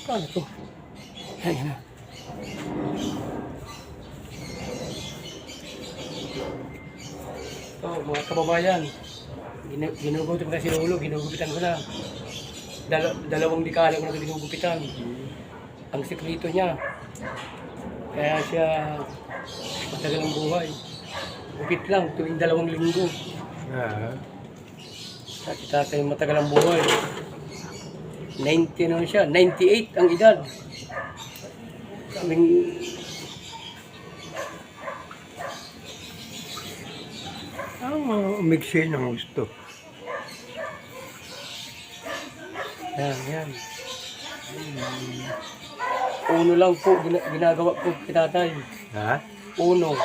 Paano to? Ayan na. Ito, mga kababayan. Ginugupitan ko na si Lolo, ginugupitan ko na. Dalawang dekada ko na ginugupitan. Ang sikreto niya. Kaya siya matagal ang buhay. Gupit lang, tuwing 2 linggo. At si tatay matagal ang buhay. 90 na siya, 98 ang edad. Kaming Umigsi ng gusto. yan. Uno lang po ginagawa ko kay tatay. Ha? Uno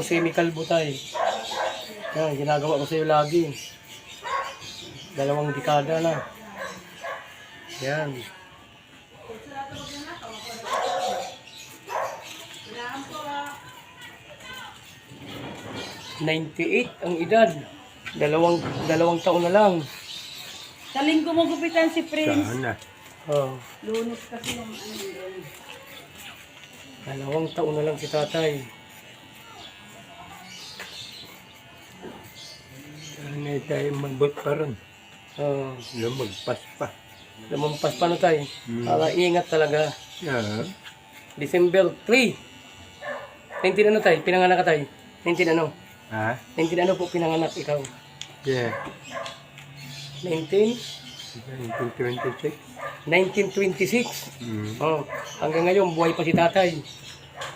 semi-kalbo tayo. Yan, ginagawa ko sa'yo lagi. 2 dekada na. Yan. ...98 ang edad. Dalawang taon na lang. Sa linggo mo gupitan si Prince. Sana. Oh, Lunes kasi yung ano. 2 taon na lang si tatay. Sana tayo magbot pa rin. Oh, Lumagpas pa. lumampas pa na tayo. Para ingat talaga. December 3. 19 ano tayo? Pinanganak ka tayo? 19 ano? Ha? 19 ano po pinanganak ikaw? Yeah. 19? 1926. 1926. Oh, hanggang ngayon buhay pa si tatay.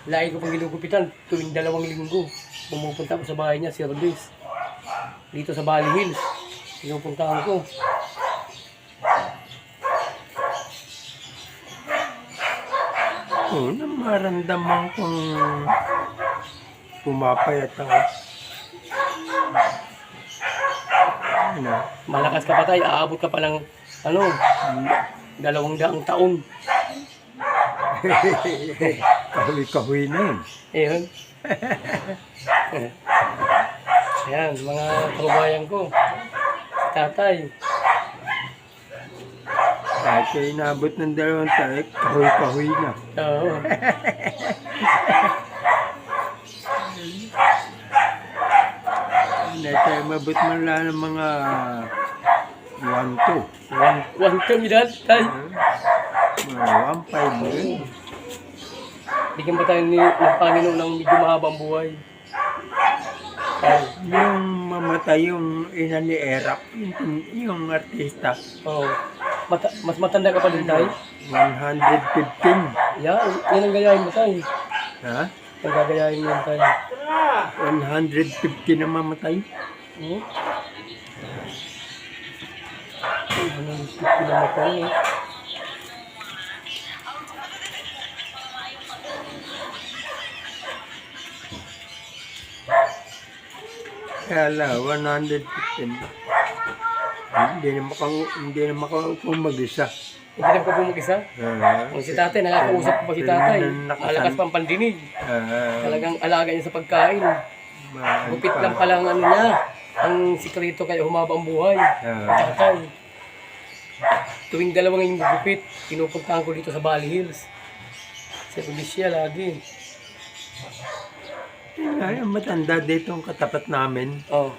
Lagi ko pang ginugupitan tuwing 2 linggo. Pumupunta ko sa bahay niya, service. Dito sa Bali Hills. Pinupuntahan ko. Oo, maramdaman kong pumapayat ako. Ano? Malakas ka pa tayo, aabot ka pa ng 200 taon. Kahoy-kahoy na yun. Ayun. Ayan, mga kababayan ko. Si tatay. Kahit kayo inabot ng 2 taon, kahoy-kahoy na. Oo. Hindi tayo mabot man lang ng mga 1-2. One kang edad, tay. Mga 1-5 na yun. Bigyan ba tayo ng Panginoon ng medyo mahabang buhay? Ay, Yung mamatay yung ina ni Erap, yung artista, oh. Mas matanda ka pa din tayo? 115. Yan ang gayahin mo tayo. Ha? Ang gagayahin mo yan tayo. 150 na mamatay. Hmm? Ang pinamatay eh. Kaya lang, 115. Hindi na makaupo mag-isa. Hindi na ko po mag-isa. Kung si tatay, nakakausap ko pa si tatay. Malakas pang pandinig. Talagang alaga niya sa pagkain. Gupit lang pala ang ano niya. Ang sikreto kaya humaba ang buhay. Tatay. Tuwing 2 ngayong gupit, pinupuntahan ko dito sa Bali Hills. Sa Alicia lagi. Ay, matanda dito ang katapat namin. Oh.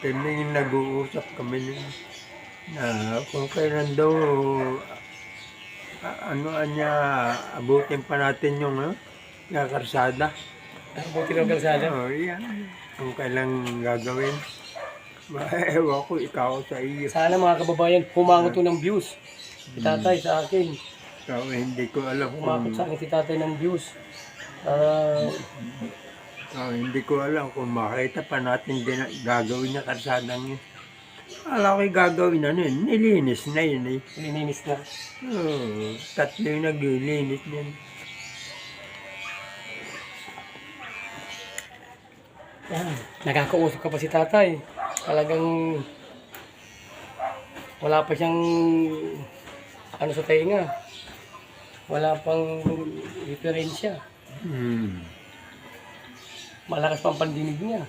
Kami nag-uusap kami na kung kailan daw niya abutin pa natin yung karsada. Buti ng kalsada. Oo, yan. Kung kailan gagawin. Ewan ko, ikaw sa iyo. Sana mga kababayan, humangot to ng views. Si tatay sa akin. Ikaw, hindi ko alam Humakot sa akin si tatay ng views. Hindi ko alam kung makita pa natin din gagawin niya karsadang yun. Alam ko'y gagawin na yun. Nilinis na yun eh. Lininis na. Oo, 3 yung naglilinis din. Yan. Nakakausap ka pa si tatay. Talagang wala pa siyang ano sa tainga. Wala pang diferensya. Malakas pang pandinig niya.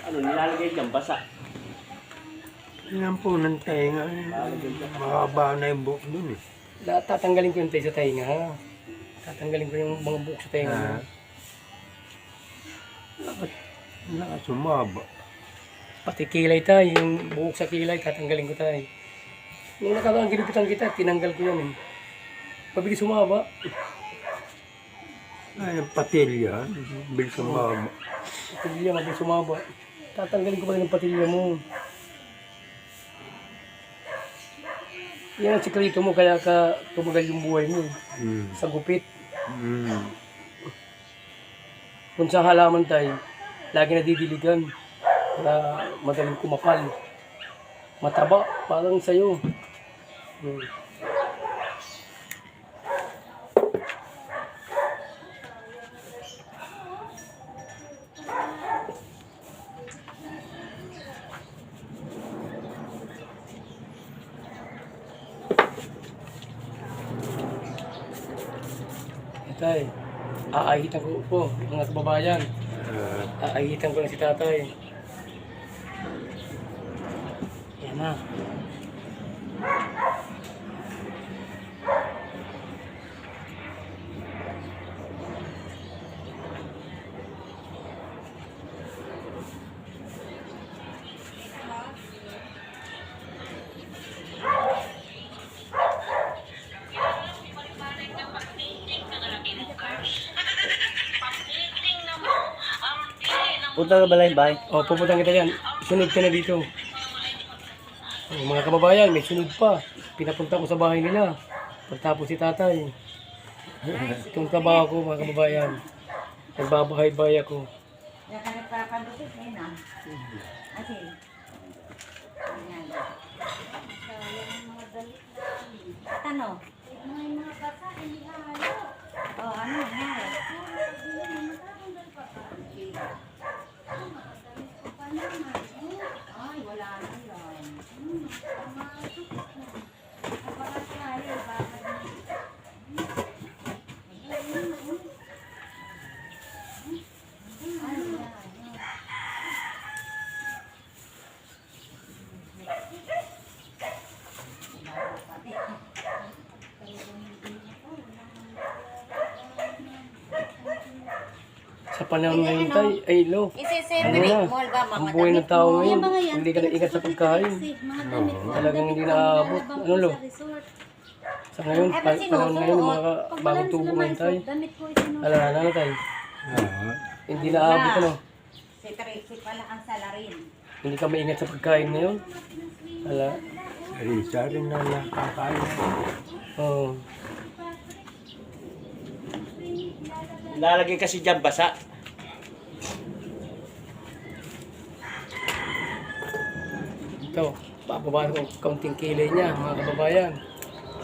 Ano, nilalagay dyan, basa. Yan po ng tenga. Mahaba na yung buhok dun eh. Tatanggalin ko yung tayo sa tainga. Tatanggalin ko yung mga buhok sa tainga. Ah. Sumaba. Pati kilay tayo, yung buhok sa kilay, tatanggalin ko tayo. Nung nakakaang ginupitan kita, tinanggal ko yan eh. Pabilis sumaba. Ay, yung patilya. Bilis ang mahaba. Patilya, mabilis sumaba. Tatanggalin ko pa rin yung patilya mo. Yan ang sikreto mo, kaya ka tumagal yung buhay mo. Sa gupit. Kung sa halaman tayo, lagi nadidiligan. Para madaling kumapal. Mataba, parang sa'yo. Tatay, aahitan ko po, mga kababayan. Aahitan ko na si tatay. Yan na. Punta ka ba lang bahay? O, pupuntahan kita yan. Sunod ka na dito. O, mga kababayan, may sunod pa. Pinapunta ko sa bahay nila. Pagtapos si tatay. Itong trabaho ko, mga kababayan. Nagbabahay-bahay ako. Yan ka nagpapagupit ngayon ah. Asin. Ayan. At ano? Oh, ano nangyari? Ay, wala na yan. Sa panahon ngayon tayo, ay lo. Ano na, ang buhay ng tao ngayon, hindi ka naiingat sa pagkain. Talagang hindi naaabot. Ano lo? Sa ngayon, panahon ngayon, mga bagong tubo ngayon tayo. Alam na tayo. Hindi naaabot ano. Si Tracy pala ang salarin. Hindi ka maingat sa pagkain ngayon. Ala. Risa rin na nakakain. Oo. Nilalagay kasi dyan, basa. Ito, bababa ko kaunting kilay niya, mga kababayan.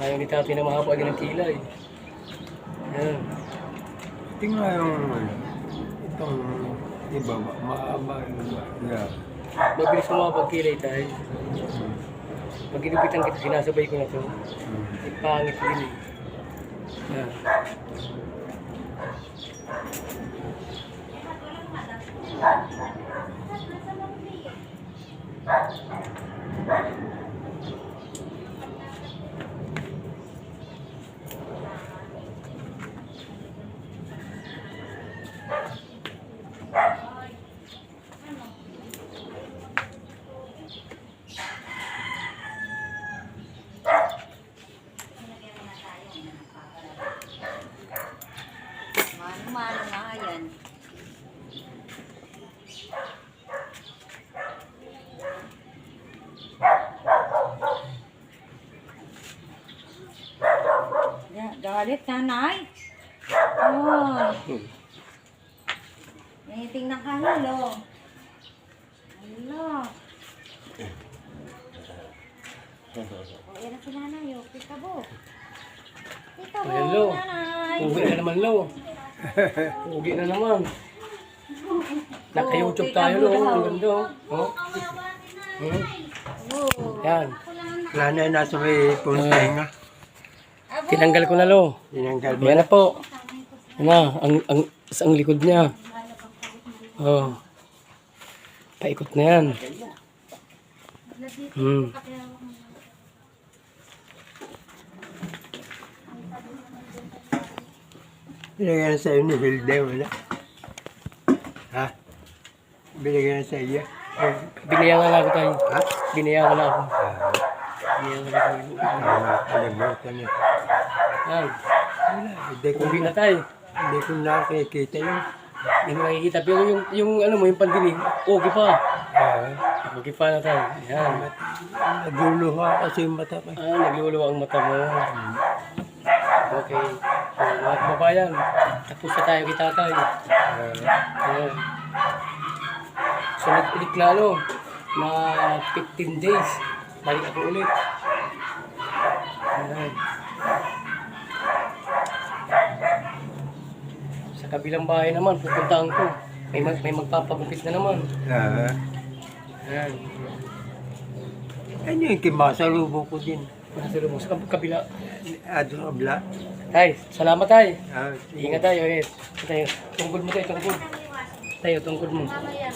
Ayaw ni tatay na mahaba ng kilay. Yan. Tingnan yung itong iba, mahaba yung iba. Yeah. Mabilis sumabag kilay tayo. Pag ginupitan kita, sinasabay ko na ito. Pangit din eh. Yan. Mano-mano nga yan. Galit nanay. Oh. May tingnan ka hilo. Hello. O, yan na si nanay. O, pikabo. Pikabo, Hello. nanay. Uwi na naman lo. Uwi na naman. Naka-YouTube tayo lo. Ang ganda oh. Oh. Oh. Yan. Wala na yung nasa may puntenga. Tinanggal ko na lo. Tinanggal mo. Yan na po. Yan na, ang likod niya. Oh. Paikot na yan. Hmm. Binigyan na sa'yo ni Hilde, wala? Ha? Binigyan na sa iyo? Binayaran na ako tayo. Ha? Binayaran na ako. Binayaran na ako. Kalimutan niya. Yan. Wala, Uwi na tayo. hindi ko nakikita yun. Hindi mo nakikita. Pero yung ano mo, yung pandinig, okay pa. Okay pa na tayo. Yan. Nagluluha kasi yung mata ko. Nagluluwa ang mata mo. Okay. So, mga kababayan, tapos na tayo kita tayo. Ayan. Sunod ulit na ano, na 15 days. Balik ako ulit. Ayan. Sa kabilang bahay naman, pupuntahan ko. May magpapagupit na naman. Ayan. Ano yung kimasalubong ko din? Nasa lubong sa kabila. Adro kabla. Tay, salamat tay. Ah, Ingat tayo ulit. Tayo, tungkod mo tayo, tungkod. Tayo, tungkod mo. Mamaya.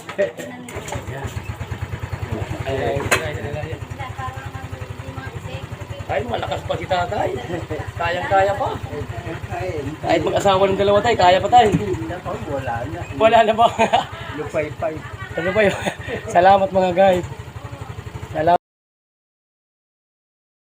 Ay, ay, malakas pa si tatay. Kayang-kaya pa. Kahit mag-asawa ng dalawa tayo, kaya pa tayo. wala na. Wala na ba? Lupay-pay. Ano ba yun? Salamat mga guys.